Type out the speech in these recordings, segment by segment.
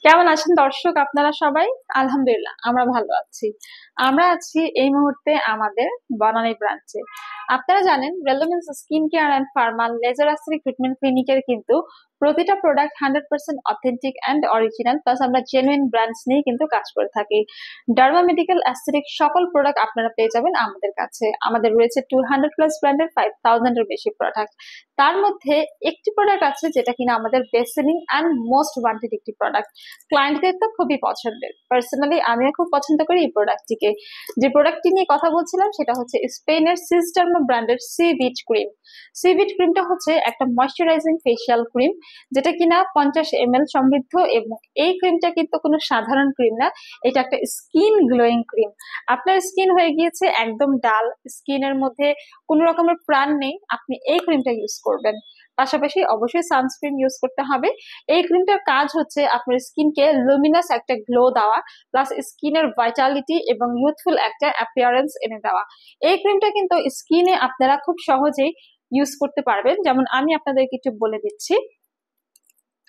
কেমন আছেন দর্শক আপনারা সবাই? আলহামদুলিল্লাহ আমরা ভালো আছি। আমরা আছি এই মুহূর্তে আমাদের বনানী ব্রাঞ্চে। আপনারা জানেন রেলোমেন্স skin care and pharma laser aesthetic treatment ক্লিনিকের কিন্তু প্রতিটা product 100% authentic and original plus আমরা জেনুইন ব্র্যান্ডস নিয়ে কিন্তু কাজ করে থাকি। ডার্মা মেডিকেল অ্যাস্থেটিক সকল প্রোডাক্ট আপনারা পেয়ে যাবেন আমাদের কাছে। আমাদের রয়েছে 200 প্লাস ব্র্যান্ডের 5000 এর বেশি প্রোডাক্ট। তার মধ্যে একটি প্রোডাক্ট আছে যেটা কিনা আমাদের best selling and most wanted একটি প্রোডাক্ট। ক্লায়েন্টদের তো খুবই পছন্দের, পার্সোনালি আমিও খুব পছন্দ করি এই প্রোডাক্টটিকে। যে প্রোডাক্টটি নিয়ে কথা বলছিলাম সেটা হচ্ছে স্পেনের সিস্টারমা ব্র্যান্ডের sea beach cream. Sea beach ক্রিমটা হচ্ছে একটা ময়শ্চারাইজিং ফেশিয়াল ক্রিম, যেটা কিনা 50 ml সমৃদ্ধ, এবং এই ক্রিমটা কিন্তু কোনো সাধারণ ক্রিম না, এটা একটা স্কিন গ্লোয়িং ক্রিম। আপনার স্কিন হয়ে গিয়েছে একদম ডাল, স্কিনের মধ্যে কোনো রকমের প্রাণ নেই, আপনি এই ক্রিমটা ইউজ করবেন। পাশাপাশি অবশ্যই সানস্ক্রিন ইউজ করতে হবে। এই ক্রিমটার কাজ হচ্ছে আপনার স্কিনকে লুমিনাস একটা গ্লো দেওয়া, প্লাস স্কিনের ভাইটালিটি এবং ইউথফুল একটা অ্যাপিয়ারেন্স এনে দেওয়া। এই ক্রিমটা কিন্তু স্কিনে আপনারা খুব সহজেই ইউজ করতে পারবেন। যেমন আমি আপনাদেরকে একটু বলে দিচ্ছি,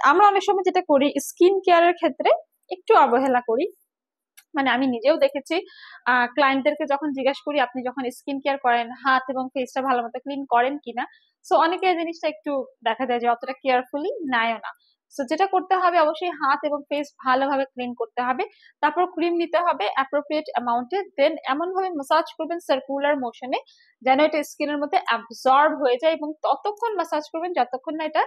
আমরা অনেক সময় যেটা করি স্কিন কেয়ারের ক্ষেত্রে একটু অবহেলা করি। মানে আমি নিজেও দেখেছি, ক্লায়েন্টদেরকে যখন জিজ্ঞাসা করি আপনি যখন স্কিন কেয়ার করেন হাত এবং ফেসটা ভালো মতো ক্লিন করেন কিনা, সো অনেকে এই জিনিসটা একটু দেখা যায় যে অতটা কেয়ারফুলি নেয়ও না। সো যেটা করতে হবে অবশ্যই হাত এবং ফেস ভালোভাবে ক্লিন করতে হবে, তারপর ক্রিম নিতে হবে অ্যাপ্রোপ্রিয়েট অ্যামাউন্টে, দেন এমন ভাবে ম্যাসাজ করবেন সার্কুলার মোশনে যেন এটা স্কিনের মধ্যে অ্যাবজর্ব হয়ে যায়, এবং ততক্ষণ ম্যাসাজ করবেন যতক্ষণ না এটা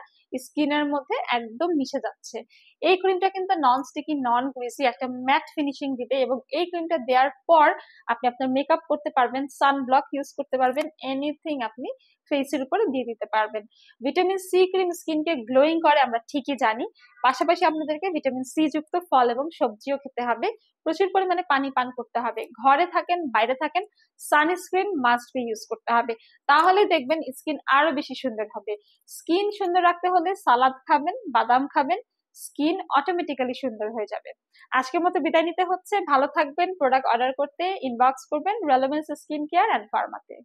স্কিনের মধ্যে একদম মিশে যাচ্ছে। এই ক্রিমটা কিন্তু নন স্টিকি নন গ্রিসি একটা ম্যাট ফিনিশিং দিবে, এবং এই ক্রিমটা দেওয়ার পর আপনি আপনার মেকআপ করতে পারবেন, সানব্লক ইউজ করতে পারবেন, এনিথিং আপনি ফেসের উপরে দিয়ে দিতে পারবেন। ভিটামিন সি ক্রিম স্কিনকে গ্লোয়িং করে আমরা ঠিকই জানি, পাশাপাশি আপনাদেরকে ভিটামিন সি যুক্ত ফল এবং সবজিও খেতে হবে, প্রচুর পরিমাণে পানি পান করতে হবে, ঘরে থাকেন বাইরে থাকেন সানস্ক্রিন মাস্ট বি ইউজ করতে হবে। তাহলে দেখবেন স্কিন আরো বেশি সুন্দর হবে। স্কিন সুন্দর রাখতে হলে সালাদ খাবেন, বাদাম খাবেন, স্কিন অটোমেটিক্যালি সুন্দর হয়ে যাবে। আজকের মতো বিদায় নিতে হচ্ছে, ভালো থাকবেন। প্রোডাক্ট অর্ডার করতে ইনবক্স করবেন রেলেভেন্স স্কিন কেয়ার অ্যান্ড ফার্মাতে।